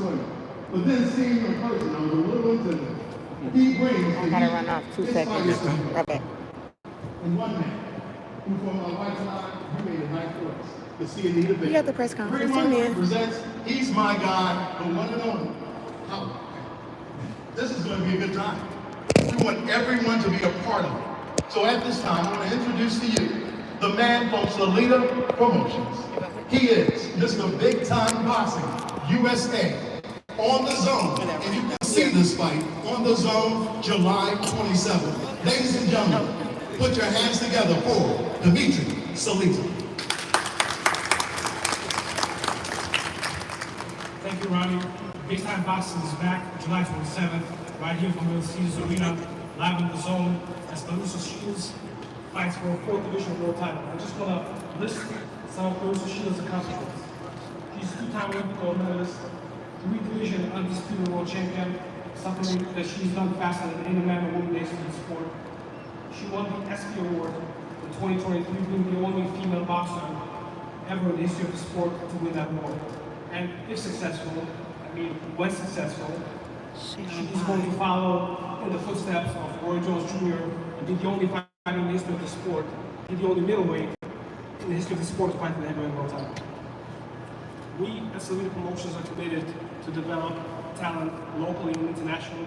saw you. But then seeing you in person, I was a little intimidated. He brings. I gotta run off 2 seconds. Okay. And one man, who for my wife and I, he made a nice choice. To see a need a We got the press conference in there. Presents, he's my guy, the one and only. How? This is going to be a good time. We want everyone to be a part of it. So at this time, I want to introduce to you the man from Salida Promotions. He is Mr. Big Time Boxing, USA, on the zone. And you can see this fight on the zone, July 27th. Ladies and gentlemen, put your hands together for Dimitri Salita. Thank you, Ronnie. Big Time Boxing is back July 27th, right here from the Caesars Arena, live in the zone, as Clarissa Shields fights for a 4th division world title. I just want to list some of Clarissa Shields' accomplishments. She's a 2-time Olympic Gold Medalist, 3-division Undisputed World Champion, something that she's done faster than any man or woman in the sport. She won the ESPY Award in 2023, being the only female boxer ever in the history of the sport to win that award. And if successful, when successful, she's going to follow in the footsteps of Roy Jones Jr. and be the only fighter in the history of the sport, be the only middleweight in the history of the sport to fight for the heavyweight world title. We at Salida Promotions are committed to develop talent locally and internationally,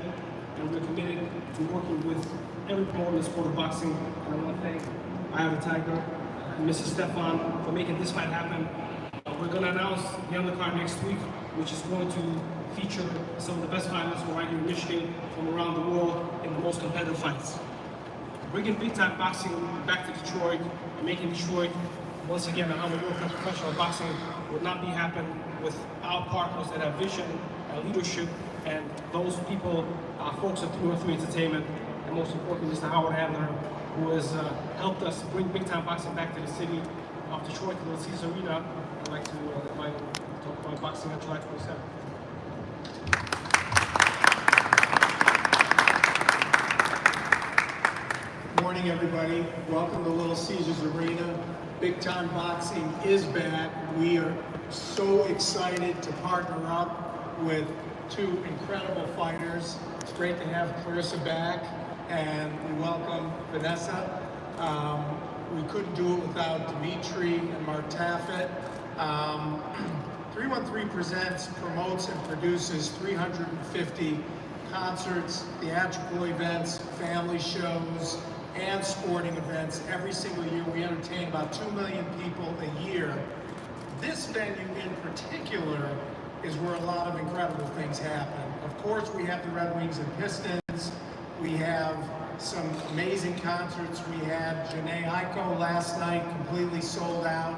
and we're committed to working with every promoter in the sport of boxing. And I want to thank Eye of the Tiger and Mrs. Stefan for making this fight happen. We're going to announce the undercard next week, which is going to feature some of the best fighters from right here in Michigan, from around the world, in the most competitive fights. Bringing big time boxing back to Detroit and making Detroit once again a world class professional boxing would not be happen without partners that have vision and leadership, and those people, folks at 313 Entertainment, and most importantly, Mr. Howard Adler, who has helped us bring big time boxing back to the city of Detroit, to the Caesars Arena. I'd like to invite him to talk about boxing on July 27th. Morning, everybody. Welcome to Little Caesars Arena. Big Time Boxing is back. We are so excited to partner up with 2 incredible fighters. It's great to have Clarissa back, and we welcome Vanessa. We couldn't do it without Dimitri and Mark Taffet. 313 presents, promotes, and produces 350 concerts, theatrical events, family shows, and sporting events. Every single year we entertain about 2 million people a year. This venue in particular is where a lot of incredible things happen. Of course, we have the Red Wings and Pistons. We have some amazing concerts. We had Janae Aiko last night, completely sold out.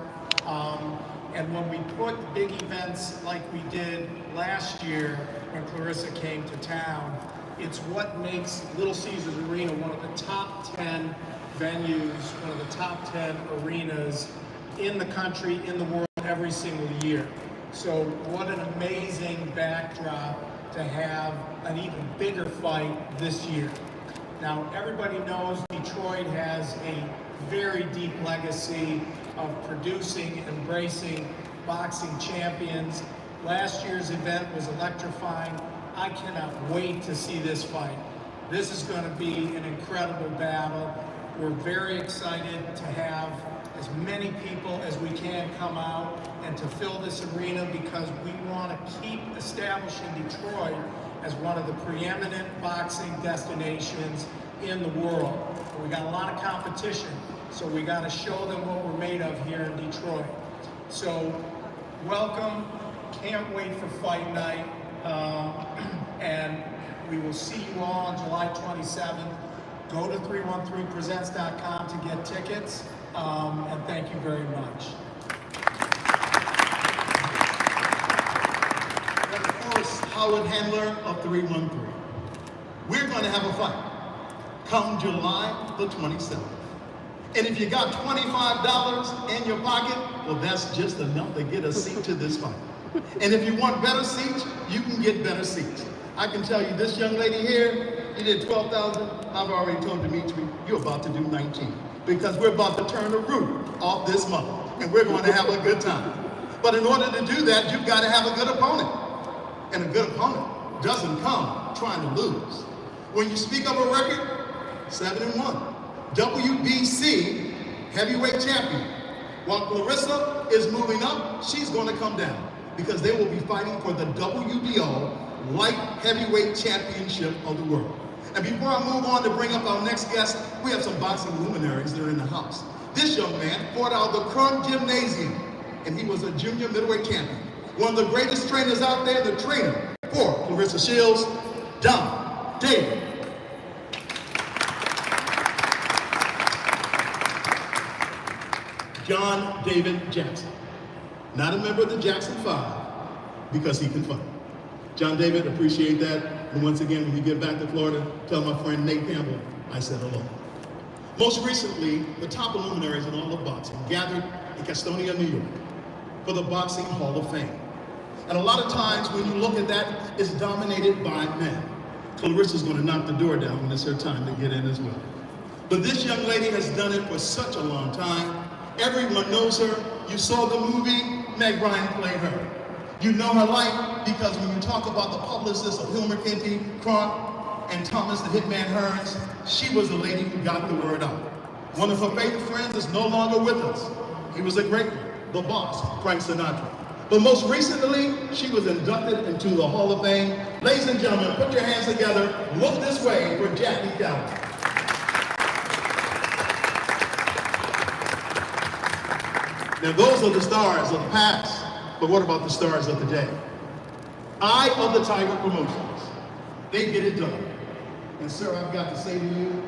And when we put big events like we did last year when Clarissa came to town, it's what makes Little Caesars Arena one of the top 10 venues, one of the top 10 arenas in the country, in the world, every single year. So what an amazing backdrop to have an even bigger fight this year. Now, everybody knows Detroit has a very deep legacy of producing, embracing boxing champions. Last year's event was electrifying. I cannot wait to see this fight. This is going to be an incredible battle. We're very excited to have as many people as we can come out and to fill this arena, because we want to keep establishing Detroit as one of the preeminent boxing destinations in the world. We got a lot of competition, so we got to show them what we're made of here in Detroit. So welcome, can't wait for fight night, and we will see you all on July 27th. Go to 313presents.com to get tickets, and thank you very much. And of course, Howard Handler of 313. We're going to have a fight come July the 27th. And if you got $25 in your pocket, well, that's just enough to get a seat to this fight. And if you want better seats, you can get better seats. I can tell you, this young lady here, you did 12,000. I've already told Dimitri, you're about to do 19, because we're about to turn the roof off this month, and we're going to have a good time. But in order to do that, you've got to have a good opponent. And a good opponent doesn't come trying to lose. When you speak of a record, 7-1. WBC heavyweight champion. While Clarissa is moving up, she's going to come down because they will be fighting for the WBO light heavyweight championship of the world. And before I move on to bring up our next guest, we have some boxing luminaries that are in the house. This young man fought out of the Crumb Gymnasium, and he was a junior middleweight champion. One of the greatest trainers out there, the trainer for Clarissa Shields, John David. John David Jackson. Not a member of the Jackson 5, because he can fight. John David, appreciate that. And once again, when you get back to Florida, tell my friend Nate Campbell I said hello. Most recently, the top luminaries in all of boxing gathered in Gastonia, New York, for the Boxing Hall of Fame. And a lot of times when you look at that, it's dominated by men. Clarissa's going to knock the door down when it's her time to get in as well. But this young lady has done it for such a long time. Everyone knows her. You saw the movie, Meg Ryan played her. You know her life because when you talk about the publicists of Hill McKenty, Cronk, and Thomas the Hitman Hearns, she was the lady who got the word out. One of her favorite friends is no longer with us. He was a great one, the boss, Frank Sinatra. But most recently, she was inducted into the Hall of Fame. Ladies and gentlemen, put your hands together. Look this way for Jackie Calvin. Now those are the stars of the past, but what about the stars of the day? Eye of the Tiger Promotions. They get it done. And sir, I've got to say to you,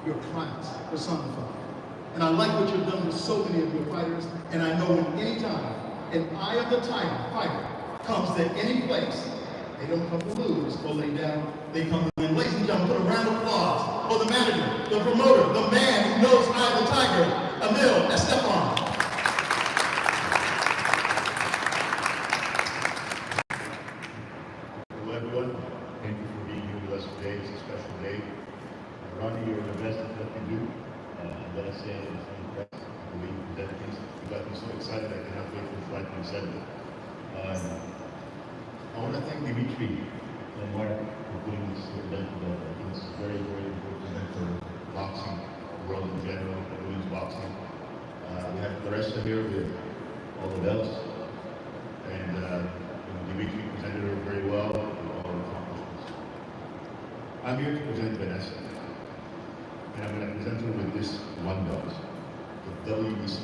you're class personified. And I like what you've done with so many of your fighters, and I know when any time an Eye of the Tiger fighter comes to any place, they don't come to lose or lay down, they come to win. Ladies and gentlemen, put a round of applause for the manager, the promoter, the man who knows Eye of the Tiger, Emil Estefan. Hello everyone, thank you for being here with us today. It's a special day. Ronnie, you're the best at what you do. I'm going to say it in front of the press, the way you present things. You got me so excited I cannot wait for flight to December. I want to thank Dimitri and Mark for putting this event together. I think this is very, very important event for boxing, the world in general, women's boxing. We have Clarissa here with all the belts, and Dimitri presented her very well with all her accomplishments. I'm here to present Vanessa, and I'm going to present her with this one belt, the WBC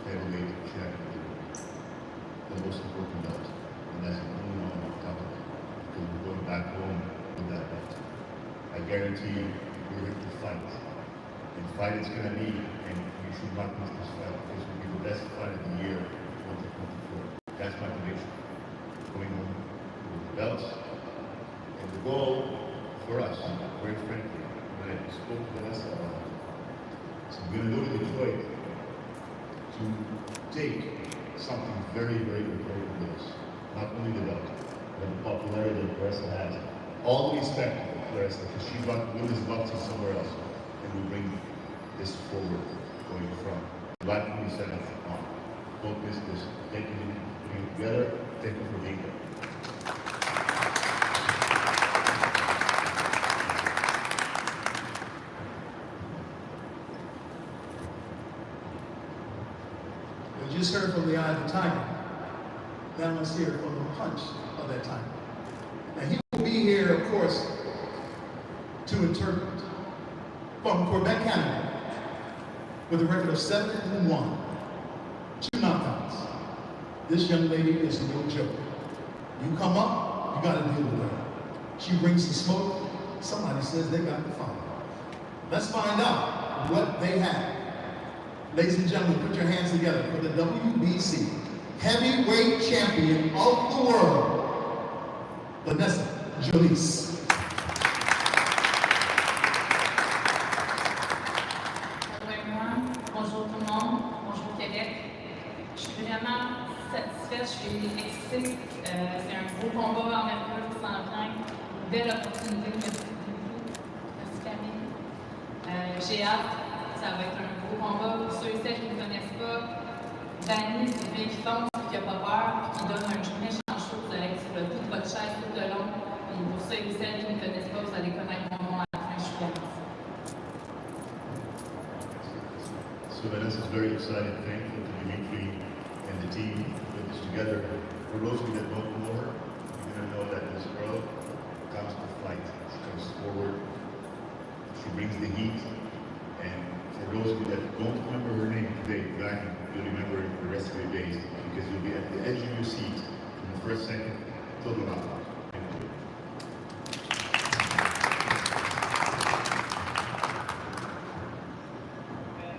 heavyweight champion, the most important belt, and that's the only one on top of it, because we're going back home with that belt. I guarantee you, we're going to fight, and fight it's going to be, and you should not miss this fight. This will be the best fight of the year, 2024. That's my prediction. Going home with the belts, and the goal for us, very frankly, when I spoke to Vanessa about it, so we're going to go to Detroit to take something very, very important with us. Not only the belt, but the popularity that Clarissa has. All the respect for Clarissa, because she got women's boxing somewhere else, and we bring this forward, going from July 27th on. Don't miss this. Thank you for putting it together. Thank you for being here. We just heard from the Eye of the Tiger. Now let's hear from the punch of that tiger. Now he will be here, of course, to interpret from Quebec, Canada, with a record of 7-1, 2 knockouts. This young lady is no joke. You come up, you gotta deal with her. She brings the smoke, somebody says they got the fire. Let's find out what they have. Ladies and gentlemen, put your hands together for the WBC heavyweight champion of the world, Vanessa. Hello everyone, bonjour tout le monde, bonjour Québec. Je suis vraiment satisfaite, je suis excitée. C'est un gros combat en mercure qui s'en vient, une belle opportunité. Merci beaucoup. Merci Camille. J'ai hâte, ça va être un gros combat. Pour ceux et celles qui ne me connaissent pas, Vanny, c'est bien qui fonce, qui n'a pas peur, qui donne un méchant show. Vous allez être sur le bout de votre chaise tout le long. Et pour ceux et celles qui ne me connaissent pas, vous allez connaître mon nom à la fin. Je suis Clarissa. So Vanessa is very excited and thankful to Dimitri and the team to put this together. For those of you that don't know her, you're going to know that this girl comes to fight. She comes forward, she brings the heat, and for those of you that don't remember her name today, you'll remember it for the rest of your days because you'll be at the edge of your seat from the first second till the last.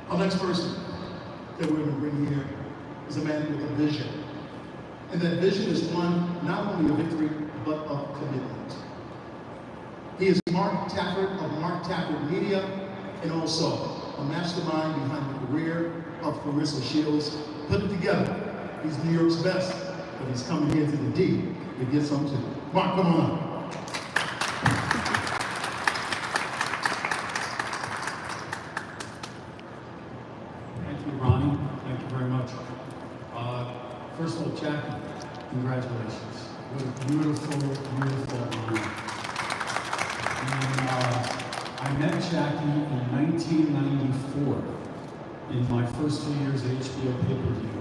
Our next person that we're going to bring here is a man with a vision. And that vision is one not only of victory, but of commitment. He is Mark Taffet of Mark Taffet Media, and also a mastermind behind the career of Clarissa Shields. Put it together. He's New York's best, but he's coming here to the D to get some too. Mark, come on up. Thank you, Ronnie. Thank you very much. First of all, Jackie, congratulations. What a beautiful, beautiful honor. And I met Jackie in 1994 in my first 2 years at HBO pay-per-view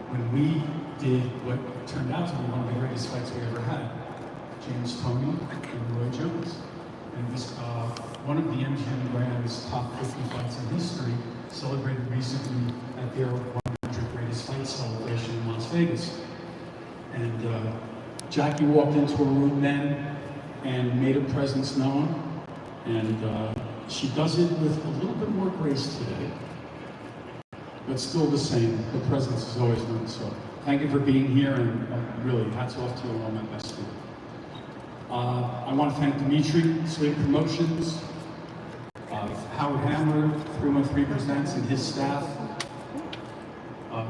when we did what turned out to be one of the greatest fights we ever had. James Toney and Roy Jones. And it was one of the MGM Grand's top 50 fights in history, celebrated recently at their 100 Greatest Fights celebration in Las Vegas. And Jackie walked into a room then and made her presence known. And she does it with a little bit more grace today, but still the same. Her presence is always known. So thank you for being here, and really, hats off to you and all my best to you. I want to thank Dimitri, Swing Promotions, Howard Hammer, 313 Presents, and his staff.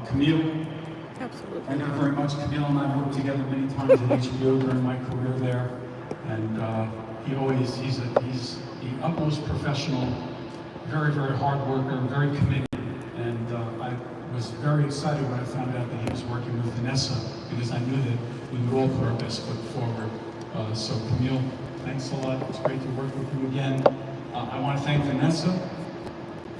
Camille, Absolutely. thank you very much. Camille and I worked together many times at HBO during my career there, and he's the utmost professional, very, very hard worker, very committed, and I was very excited when I found out that he was working with Vanessa, because I knew that we would all put our best foot forward. So Camille, thanks a lot. It's great to work with you again. I want to thank Vanessa.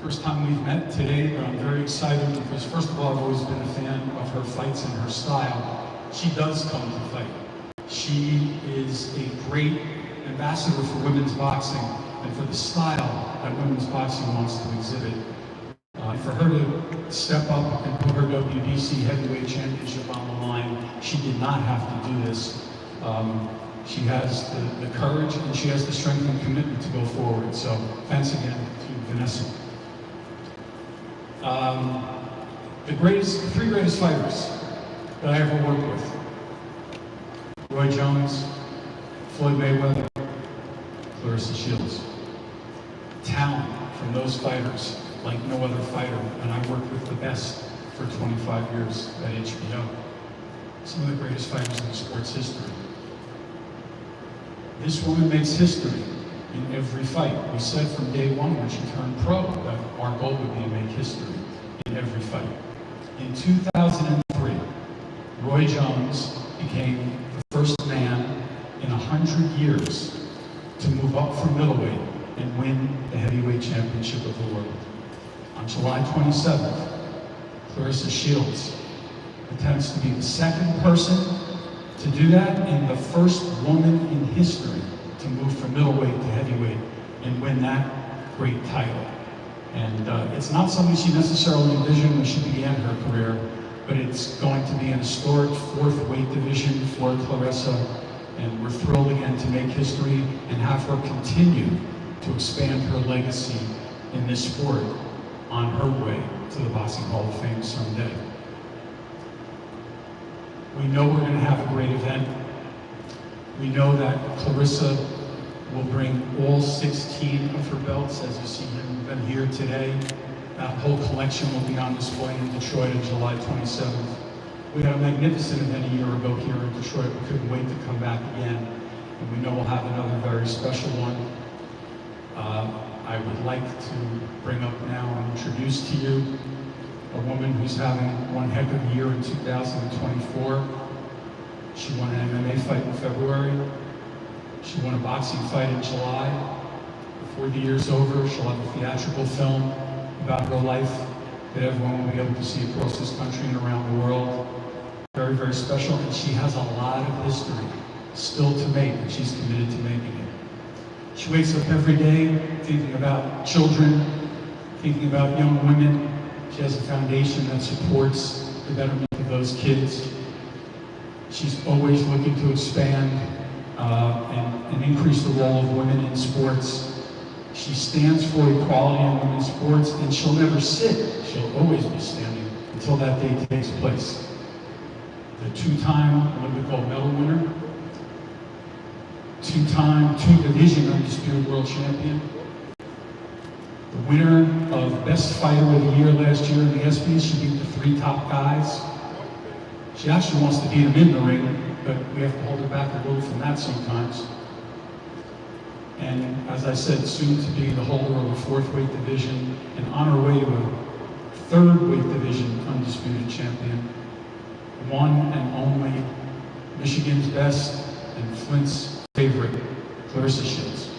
First time we've met today, but I'm very excited because first of all, I've always been a fan of her fights and her style. She does come to fight. She is a great ambassador for women's boxing and for the style that women's boxing wants to exhibit. For her to step up and put her WBC heavyweight championship on the line, she did not have to do this. She has the courage and she has the strength and commitment to go forward. So thanks again to Vanessa. The three greatest fighters that I ever worked with: Roy Jones, Floyd Mayweather, Clarissa Shields. Talent from those fighters like no other fighter, and I worked with the best for 25 years at HBO. Some of the greatest fighters in sports history. This woman makes history in every fight. We said from day one when she turned pro that our goal would be to make history in every fight. In 2003, Roy Jones became the first man in 100 years to move up from middleweight and win the heavyweight championship of the world. On July 27th, Clarissa Shields attempts to be the second person to do that and the first woman in history to move from middleweight to heavyweight and win that great title. And it's not something she necessarily envisioned when she began her career, but it's going to be an historic fourth weight division for Clarissa, and we're thrilled again to make history and have her continue to expand her legacy in this sport on her way to the Boxing Hall of Fame someday. We know we're going to have a great event. We know that Clarissa will bring all 16 of her belts, as you see them here today. That whole collection will be on display in Detroit on July 27th. We had a magnificent event a year ago here in Detroit. We couldn't wait to come back again. And we know we'll have another very special one. I would like to bring up now and introduce to you a woman who's having one heck of a year in 2024. She won an MMA fight in February. She won a boxing fight in July. Before the year's over, she'll have a theatrical film about her life that everyone will be able to see across this country and around the world. Very, very special, and she has a lot of history still to make, and she's committed to making it. She wakes up every day thinking about children, thinking about young women. She has a foundation that supports the betterment of those kids. She's always looking to expand and increase the role of women in sports. She stands for equality in women's sports, and she'll never sit. She'll always be standing until that day takes place. The two-time Olympic Gold Medal winner, two-time, two-division Undisputed World Champion, the winner of Best Fighter of the Year last year in the ESPYs. She beat the 3 top guys. She actually wants to beat them in the ring, but we have to hold her back a little from that sometimes. And as I said, soon to be the holder of a 4th weight division and on her way to a 3rd weight division Undisputed Champion. One and only Michigan's best and Flint's favorite, Clarissa Shields.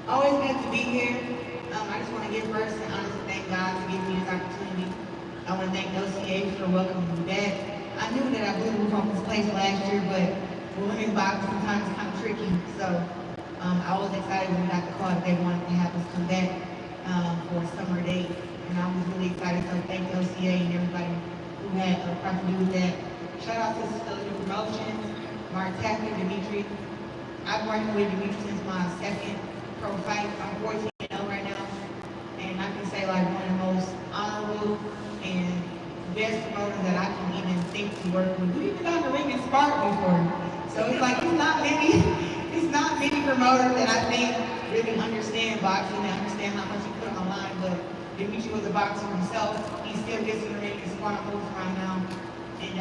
Always good to be here. I just want to give first and honestly thank God for giving me this opportunity. I want to thank OCA for welcoming me back. I knew that I blew the roof on this place last year, but women's boxing sometimes is kind of tricky. So I was excited when we got the call that they wanted to have us come back for a summer date. And I was really excited, so thank the OCA and everybody who had a part to do with that. Shout out to Cecilia Promotions, Mark Taffet, Dimitri. I've worked with Dimitri since my 2nd pro fight. I'm 14-0 right now, and I can say like one of the most honorable and best promoters that I can even think to work with. We even got in the ring and sparred before, so it's like it's not many promoters that I think really understand boxing and understand how much you put on the line. But Dimitri was a boxer himself. He still gets in the ring and spar moves right now, and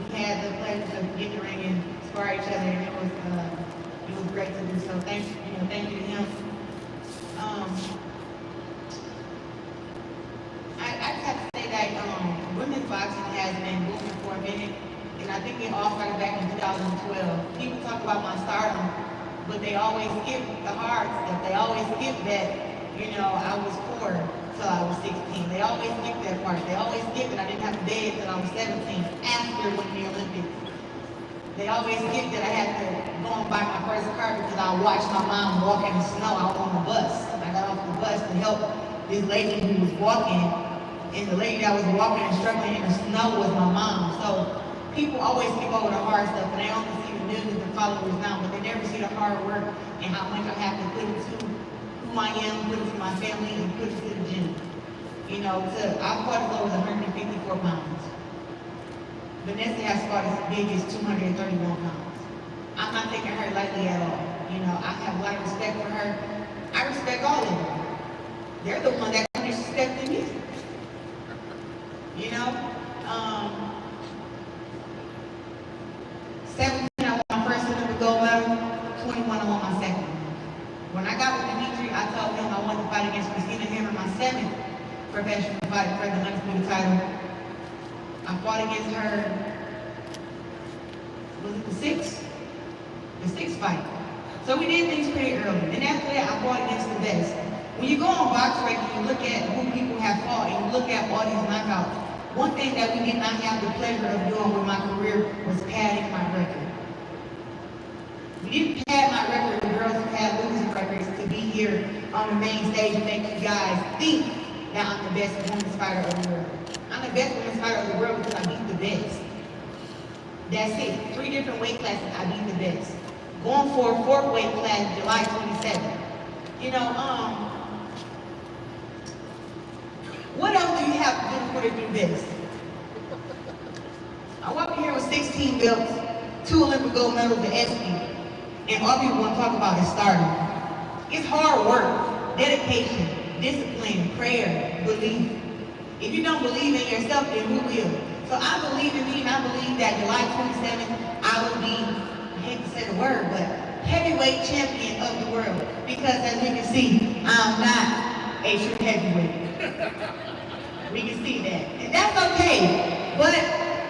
we had the pleasure to get in the ring and spar each other, and it was great to do. So thank you to him. I just have to say that women's boxing has been booming for a minute, and I think it all started back in 2012. People talk about my stardom, but they always skip the hard stuff. They always skip that, I was poor till I was 16. They always skip that part. They always skip that I didn't have a bed till I was 17 after winning the Olympics. They always skip that I had to go and buy my first car because I watched my mom walk in the snow out on the bus. I got off the bus to help this lady who was walking, and the lady that was walking and struggling in the snow was my mom. So people always skip over the hard stuff, and they only see the millions of followers now, but they never see the hard work and how much I have to put into who I am, put into my family, and put into the gym. I fought as low as 154 pounds. Vanessa has fought as big as 231 pounds. I'm not taking her lightly at all. I have a lot of respect for her. I respect all of them. They're the ones that disrespected me. 17, I won my first Olympic gold medal. 21, I won my 2nd. When I got with Dimitri, I told him I wanted to fight against Christina Hammer, my 7th professional fight for the undisputed title. I fought against her, was it the 6th? The 6th fight. So we did things pretty early. And after that, I fought against the best. When you go on BoxRec and you look at who people have fought and you look at all these knockouts, one thing that we did not have the pleasure of doing with my career was padding my record. We didn't pad my record with girls who had losing records to be here on the main stage and make you guys think that I'm the best women's fighter of the world. I'm the best women's fighter of the world because I beat the best. That's it. 3 different weight classes, I beat the best. Going for a 4th weight class, July 27th. What else do you have to do for the do best? I walk in here with 16 belts, 2 Olympic gold medals at ESPY, and all people want to talk about is stardom. It's hard work, dedication, discipline, prayer, belief. If you don't believe in yourself, then who will? So I believe in me, and I believe that July 27th, I will be hate to say the word, but heavyweight champion of the world. Because as we can see, I'm not a true heavyweight. We can see that. And that's okay. But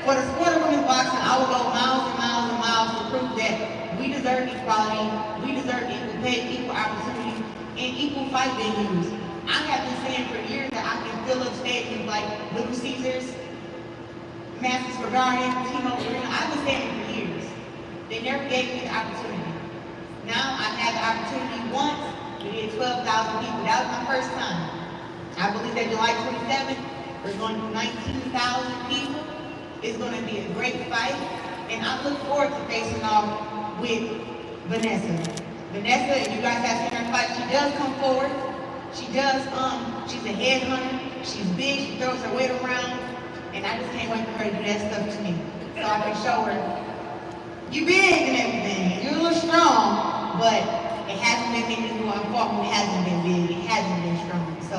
for the sport of women's boxing, I will go miles and miles and miles to prove that we deserve equality, we deserve equal pay, equal opportunity, and equal fight venues. I have been saying for years that I can fill up stadiums like Little Caesars, Madison Square Garden, T-Mobile Arena. I've been saying it for years. They never gave me the opportunity. Now I've had the opportunity once. We did 12,000 people. That was my first time. I believe that July 27th, there's going to be 19,000 people. It's going to be a great fight. And I look forward to facing off with Vanessa. Vanessa, if you guys have seen her fight, she does come forward. She does, she's a headhunter. She's big, she throws her weight around. And I just can't wait for her to do that stuff to me. So I can show her, you big and everything. You're a little strong, but it hasn't been niggas who I fought who hasn't been big. It hasn't been strong. So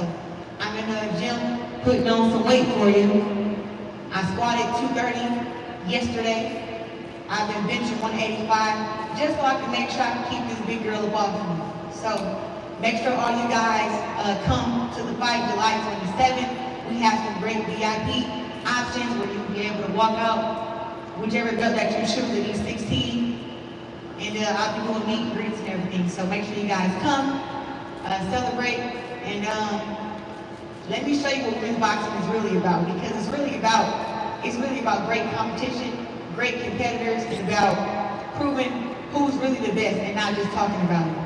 I'm in the gym putting on some weight for you. I squatted 230 yesterday. I've been benching 185 just so I can make sure I can keep this big girl above me. So make sure all you guys come to the fight July 27th. We have some great VIP options where you'll be able to walk out whichever belt that you choose at these 16. And I'll be doing meet and greets and everything. So make sure you guys come, celebrate, and let me show you what women's boxing is really about, because it's really about great competition, great competitors, and about proving who's really the best and not just talking about it.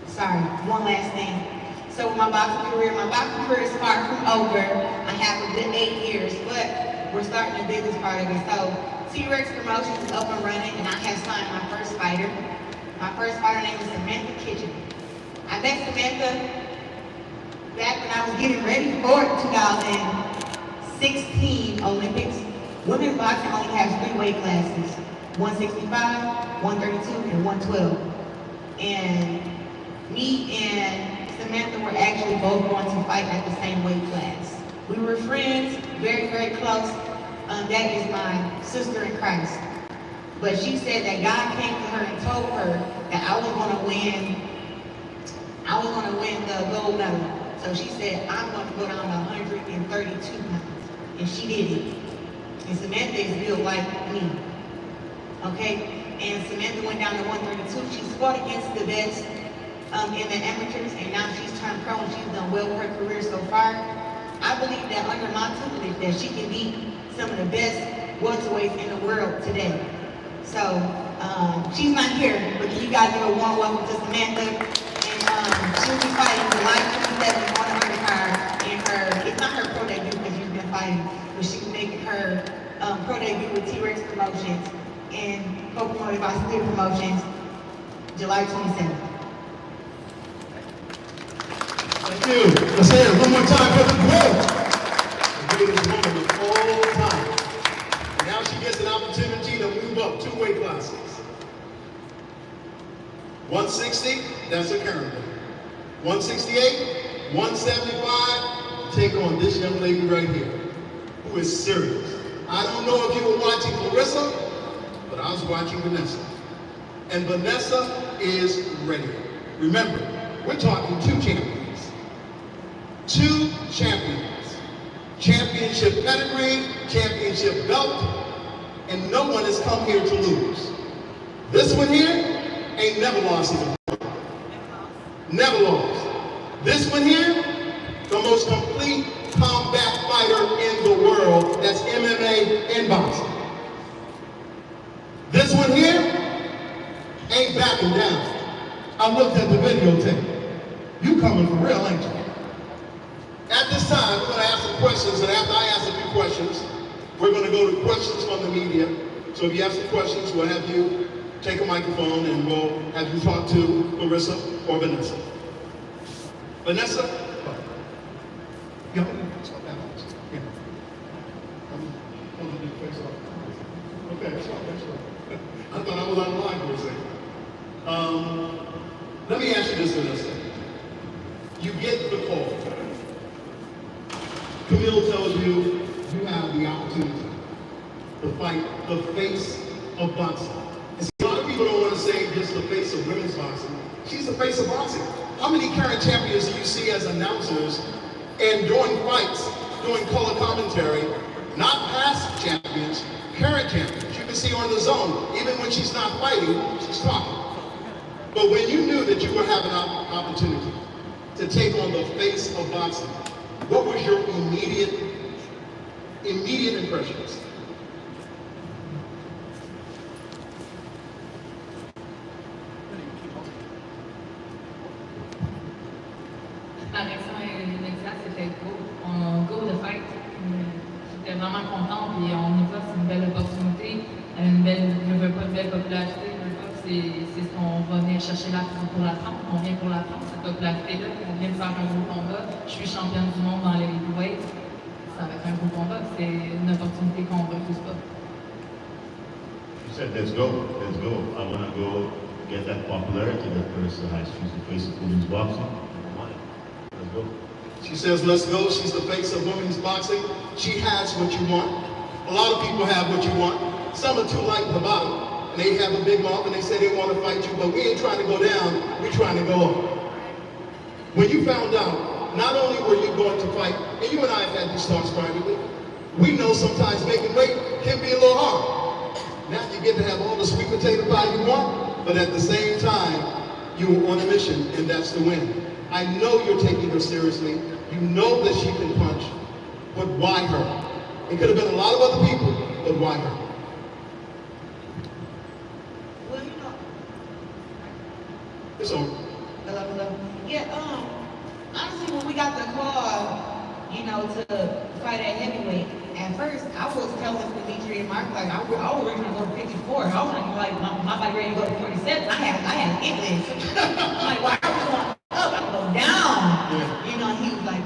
Sorry, one last thing. So my boxing career is far from over. I have a good 8 years, but we're starting the business part of it. So T-Rex Promotions is up and running, and I have signed my first fighter. My first fighter name is Samantha Kitchen. I met Samantha back when I was getting ready for 2016 Olympics. Women's boxing only has 3 weight classes: 165, 132, and 112. And me and Samantha were actually both going to fight at the same weight class. We were friends, very, very close. That is my sister in Christ. But she said that God came to her and told her that I was going to win the gold medal. So she said, I'm going to go down to 132 pounds. And she did it. And Samantha is built like me. Okay? And Samantha went down to 132. She fought against the best in the amateurs, and now she's turned pro and she's done well with her career so far. I believe that under my tutelage that she can beat some of the best welterweights in the world today. So she's not here, but you guys give a warm welcome to Samantha. And she'll be fighting July 27th on the undercard. And it's not her pro debut because she's been fighting, but she's making her pro debut with T-Rex Promotions and co-promoted by Steer Promotions, July 27th. Thank you. Let's hear it one more time for the GWOAT. The greatest woman of all time. Now she gets an opportunity to move up 2 weight classes. 160, that's her current weight. 168, 175, take on this young lady right here, who is serious. I don't know if you were watching Clarissa, but I was watching Vanessa. And Vanessa is ready. Remember, we're talking 2 champions. 2 champions. Championship pedigree, championship belt, and no one has come here to lose. This one here ain't never lost in the world. Never lost. This one here, the most complete combat fighter in the world, that's MMA and boxing. This one here ain't backing down. I looked at the videotape. You coming for real, ain't you? At this time, we're going to ask some questions, and after I ask a few questions, we're going to go to questions from the media. So if you have some questions, we'll have you take a microphone and we'll have you talk to Clarissa or Vanessa. Vanessa? Yeah. Okay, that's all. I thought I was on the line for a second. Let me ask you this, Vanessa. You get the call. Camille tells you you have the opportunity to fight the face of boxing. And see, a lot of people don't want to say just the face of women's boxing. She's the face of boxing. How many current champions do you see as announcers and during fights, doing color commentary, not past champions, current champions? You can see her on the zone. Even when she's not fighting, she's talking. But when you knew that you were having an opportunity to take on the face of boxing, what was your immediate impressions? La réaction immédiate, c'était go de fight. J'étais vraiment contente, puis on y va, c'est une belle opportunité, une belle popularité. C'est ce qu'on va venir chercher là pour la France. On vient pour la France, cette popularité-là. On vient faire un gros combat. Je suis championne du monde dans les GWOAT. Ça va être un gros combat. C'est une opportunité qu'on ne refuse pas. You said, let's go. I want to go get that popularity that Clarissa has. She's the face of women's boxing. Let's go. She says, let's go. She's the face of women's boxing. She has what you want. A lot of people have what you want. Some are too light at the bottom. And they have a big mouth and they say they want to fight you, but we ain't trying to go down, we're trying to go up. When you found out, not only were you going to fight, and you and I have had these talks privately, we know sometimes making weight can be a little hard. Now you get to have all the sweet potato pie you want, but at the same time, you're on a mission, and that's to win. I know you're taking her seriously. You know that she can punch, but why her? It could have been a lot of other people, but why her? It's over. Hello. Yeah, honestly, when we got the call, to fight at heavyweight, at first, I was telling Dimitri and Mark, like, I was ready to go to 54. I was like, my body ready to go to 47. I had it list. I'm like, why are we going up? I can go down. Yeah. He was like,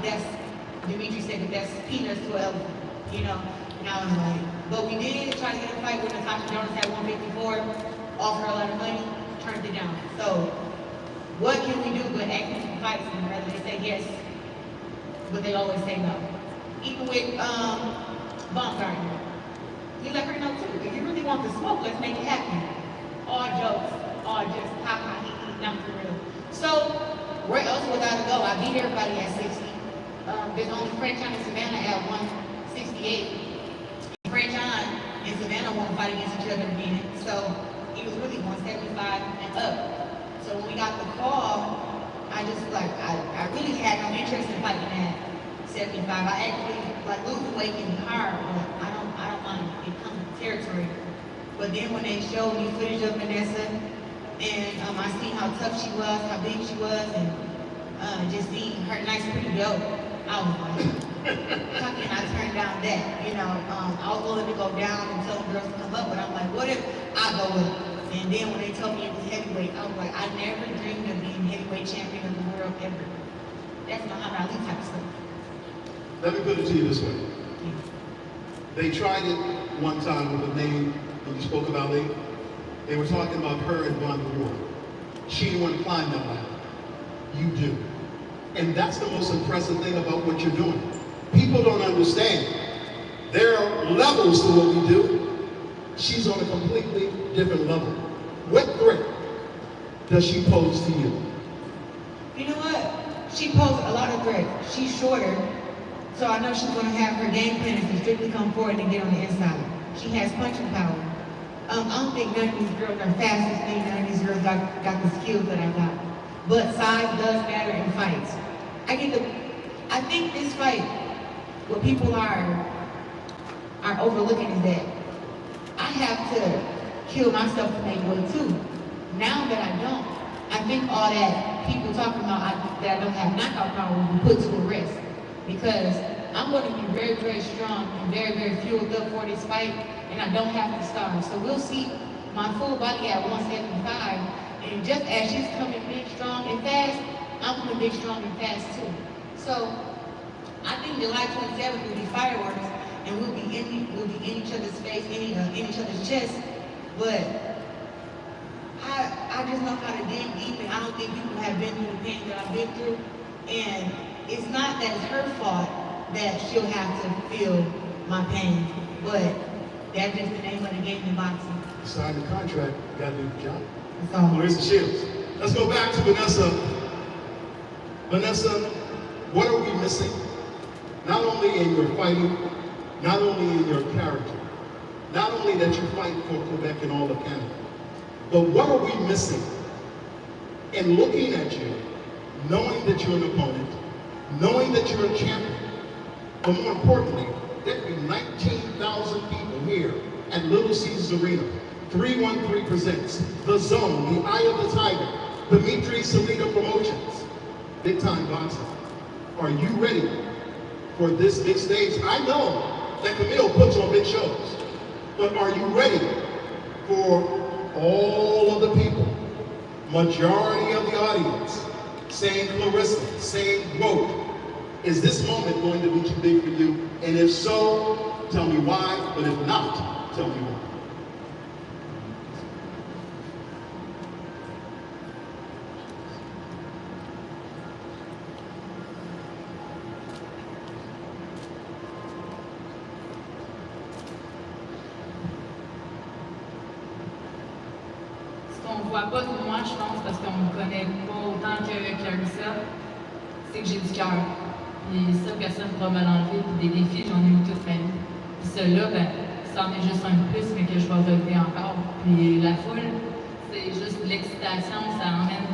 Dimitri said that's peanuts to an elephant, and I was like, but we did try to get a fight with Natasha Jonas at 154, offer her a lot of money, turned it down. So, what can we do but ask them to fight and rather they say yes, but they always say no. Even with Baumgartner, we let her know too. If you really want the smoke, let's make it happen. All jokes, all just ha ha he, not for real. So where else would I go? I beat everybody at 60. There's only French and Savannah at 168. French and Savannah won't fight against each other again. So it was really 175 and up. So when we got the call, I just I really had no interest in fighting at 75. I actually losing weight can be hard, but I don't mind. It comes with territory. But then when they showed me footage of Vanessa, and I seen how tough she was, how big she was, and just seeing her nice pretty belt, I was like, how can I turn down that? I was willing to go down and tell the girls to come up, but I'm like, what if I go up? And then when they told me it was heavyweight, I was like, I never dreamed of being heavyweight champion of the world ever. That's Muhammad Ali type of stuff. Let me put it to you this way. They tried it one time with a name when you spoke about Ali. They were talking about her and Von Ward. She didn't want to climb that ladder. You do. And that's the most impressive thing about what you're doing. People don't understand. There are levels to what we do. She's on a completely different level. What threat does she pose to you? You know what? She poses a lot of threats. She's shorter, so I know she's going to have her game plan is to strictly come forward and get on the inside. She has punching power. I don't think none of these girls are fast as me. None of these girls got the skills that I got. But size does matter in fights. I think this fight, what people are overlooking is that I have to kill myself to make weight too. Now that I don't, I think all that people talking about that I don't have knockout power will be put to a rest. Because I'm going to be very, very strong and very, very fueled up for this fight, and I don't have to starve. So we'll see my full body at 175, and just as she's coming big, strong, and fast, I'm coming big, strong, and fast too. So I think July 27th will be fireworks, and we'll be in each other's face, in each other's chest. But I just know how to dig deep, and I don't think people have been through the pain that I've been through. And it's not that it's her fault, that she'll have to feel my pain. But that's just the name of the game in boxing. You signed the contract, you gotta do the job. That's all. Clarissa Shields. Let's go back to Vanessa. Vanessa, what are we missing? Not only in your fighting, not only in your character, not only that you fight for Quebec and all of Canada, but what are we missing in looking at you, knowing that you're an opponent, knowing that you're a champion, but more importantly, there could be 19,000 people here at Little Caesars Arena. 313 presents The Zone, the Eye of the Tiger, Dimitri Salita Promotions, big time boxing. Are you ready for this big stage? I know that Camille puts on big shows, but are you ready for all of the people, majority of the audience, saying Clarissa, saying GWOAT? Is this moment going to be too big for you? And if so, tell me why, but if not, tell me why. Ce qu'on ne voit pas de moi, je pense, parce qu'on ne me connaît pas autant que Clarissa, c'est que j'ai du cœur. Puis ça, personne ne pourra me l'enlever. Puis des défis, j'en ai eu toute ma vie. Puis celui-là, ben, c'en est juste un de plus, mais que je vais relever encore. Puis la foule, c'est juste de l'excitation, ça emmène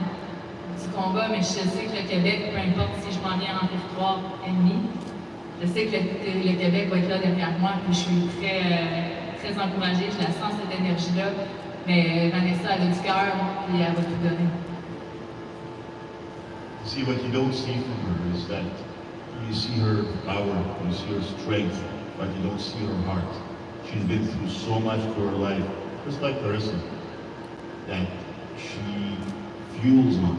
du combat, mais je sais que le Québec, peu importe si je m'en viens en territoire ennemi, je sais que le Québec va être là derrière moi, puis je suis très encouragée, je la sens cette énergie-là. Mais Vanessa, elle a du cœur, puis elle va tout donner. See, what you don't see from her is that you see her power, you see her strength, but you don't see her heart. She's been through so much for her life, just like Clarissa, that she fuels on.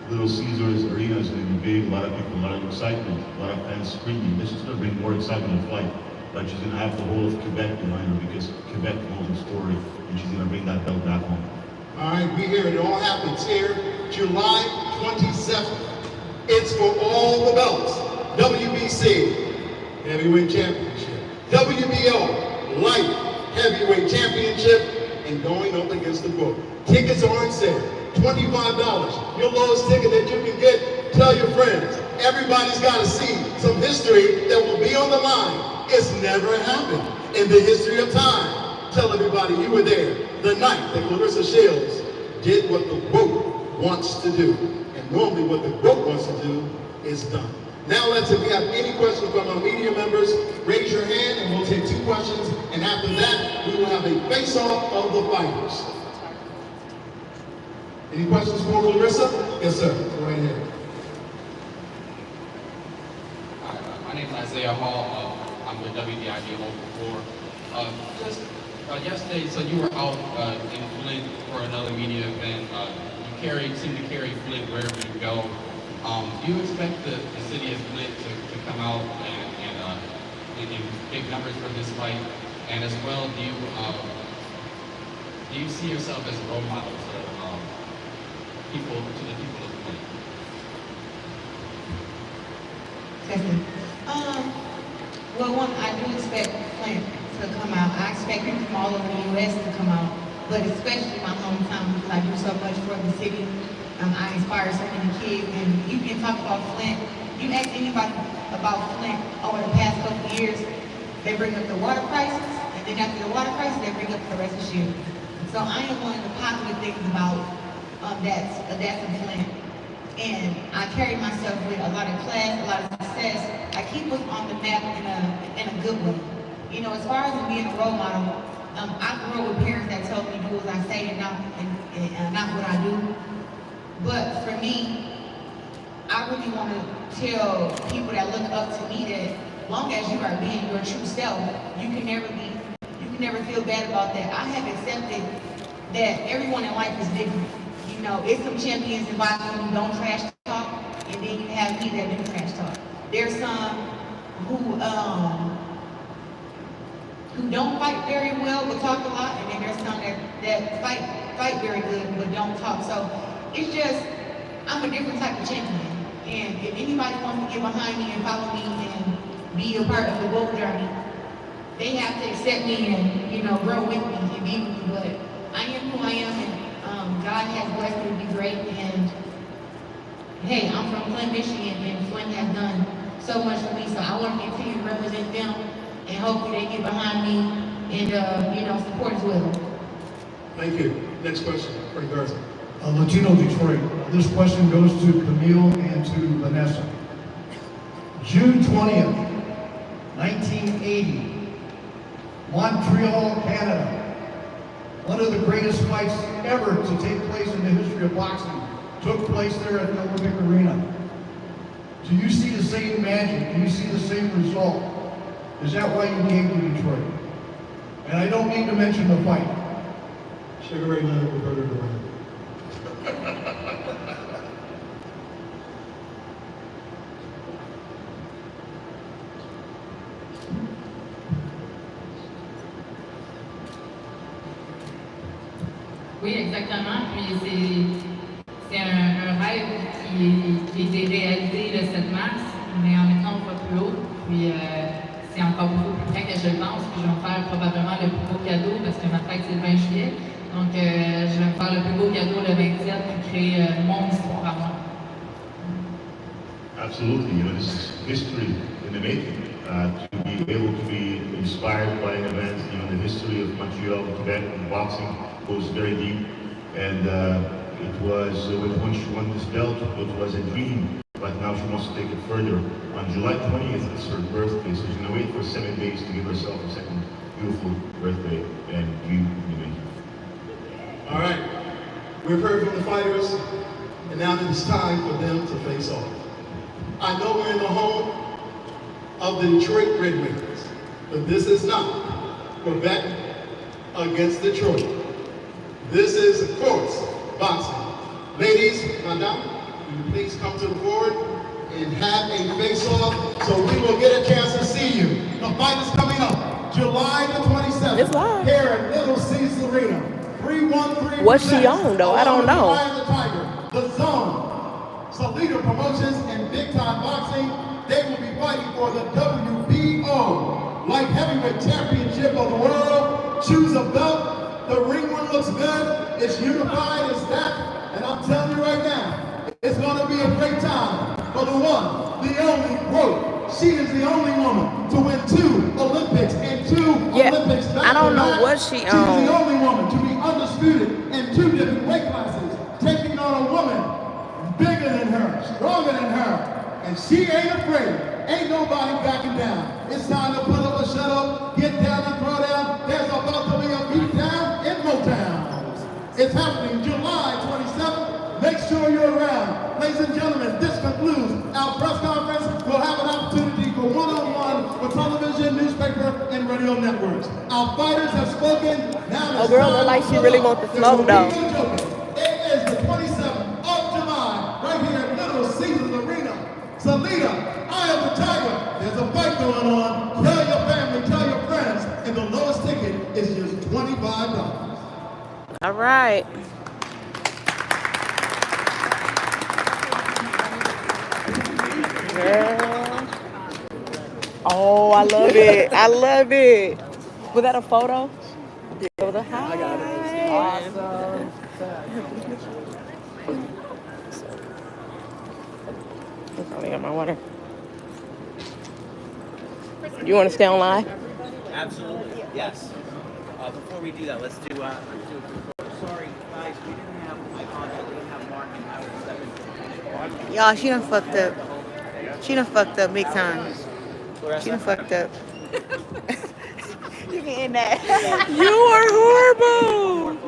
Little Caesars Arena is going to be big, a lot of people, a lot of excitement, a lot of fans screaming. This is going to bring more excitement and fight. But she's going to have the whole of Quebec behind her because Quebec knows her story, and she's going to bring that belt back home. All right, we hear it all happens here, July 27th. It's for all the belts. WBC, Heavyweight Championship. WBO, Light Heavyweight Championship, and going up against the GWOAT. Tickets are on sale, $25. Your lowest ticket that you can get, tell your friends. Everybody's got to see some history that will be on the line. It's never happened in the history of time. Tell everybody you were there the night that Clarissa Shields did what the GWOAT wants to do. And normally what the GWOAT wants to do is done. Now let's, if we have any questions from our media members, raise your hand and we'll take 2 questions. And after that, we will have a face-off of the fighters. Any questions for Clarissa? Yes, sir. Go right ahead. Hi, my name is Isaiah Hall. I'm with WDIG Local 4. Yesterday, so you were out in Flint for another media event. You seem to carry Flint wherever you go. Do you expect the city of Flint to come out and in big numbers for this fight? And as well, do you see yourself as a role model to the people of Flint? Testing. Well, one, I do expect Flint to come out. I expect people from all over the U.S. to come out, but especially my hometown because I do so much for the city. I inspire so many kids, and you can talk about Flint. You ask anybody about Flint over the past couple of years, they bring up the water crisis, and then after the water crisis, they bring up Clarissa Shields. So I am one of the positive things about that's in Flint. And I carry myself with a lot of class, a lot of success. I keep us on the map in a good way. You know, as far as being a role model, I grew up with parents that told me do as I say and not what I do. But for me, I really want to tell people that look up to me that as long as you are being your true self, you can never feel bad about that. I have accepted that everyone in life is different. You know, it's some champions in boxing who don't trash talk, and then you have me that do trash talk. There's some who don't fight very well but talk a lot, and then there's some that fight very good but don't talk. So it's just, I'm a different type of champion. And if anybody wants to get behind me and follow me and be a part of the GWOAT journey. They have to accept me and, you know, grow with me and be with me, but I am who I am, and God has blessed me to be great, and hey, I'm from Flint, Michigan, and Flint has done so much for me, so I want to continue to represent them, and hopefully they get behind me and, you know, support as well. Thank you. Next question, Frank Garza. Latino Detroit. This question goes to Camille and to Vanessa. June 20th, 1980, Montreal, Canada. One of the greatest fights ever to take place in the history of boxing took place there at the Olympic Arena. Do you see the same magic? Do you see the same result? Is that why you came to Detroit? And I don't need to mention the fight. Sugar Ray Leonard, Roberto Duran. Oui, exactement. Puis c'est un rêve qui a été réalisé le 7 mars, mais en maintenant on va plus haut. Puis c'est encore beaucoup plus près que je le pense. Puis je vais me faire probablement le plus beau cadeau parce que ma fête c'est le 20 juillet. Donc je vais me faire le plus beau cadeau le 27 puis créer mon histoire à moi. Absolutely, you know, this is history in the making. To be able to be inspired by an event, you know, the history of Montreal, Quebec, and boxing goes very deep. And it was, when she won this belt, it was a dream, but now she wants to take it further. On July 20th, it's her birthday, so she's going to wait for 7 days to give herself a second beautiful birthday and dream in the making. All right, we've heard from the fighters, and now it is time for them to face off. I know we're in the home of the Detroit Red Wings, but this is not Quebec against Detroit. This is, of course, boxing. Ladies, madame, will you please come to the board and have a face-off so we will get a chance to see you. The fight is coming up July the 27th. It's live. Here at Little Caesars Arena. 313. What's she on, though? I don't know. The Tiger, the Zone, Salida Promotions, and Big Time Boxing. They will be fighting for the WBO Light Heavyweight Championship of the world. Choose a belt. The ring one looks good. It's unified, it's stacked, and I'm telling you right now, it's going to be a great time for the one, the only GWOAT. She is the only woman to win 2 Olympics and 2 Olympics. I don't know what she She's the only woman to be undisputed in 2 different weight classes, taking on a woman bigger than her, stronger than her. And she ain't afraid. Ain't nobody backing down. It's time to put up a shut up, get down and throw down. There's about to be a beat down in Motown. It's happening July 27th. Make sure you're around. Ladies and gentlemen, this concludes our press conference. We'll have an opportunity for one-on-one for television, newspaper, and radio networks. Our fighters have spoken. Now Oh, girl, look like she really wants the flow, though. It is the 27th of July, right here at Little Caesars Arena. Salida, I am the Tiger. There's a fight going on. Tell your family, tell your friends, and the lowest ticket is just $25. All right. Girl. Oh, I love it. I love it. Was that a photo? It was a hi. I got it. Awesome. I got my water. You want to stay on live? Absolutely, yes. Before we do that, let's do sorry, guys, we didn't have my contact, we didn't have Mark and I was stepping. Y'all, she done fucked up. She done fucked up big time. She done fucked up. You can end that. You are horrible.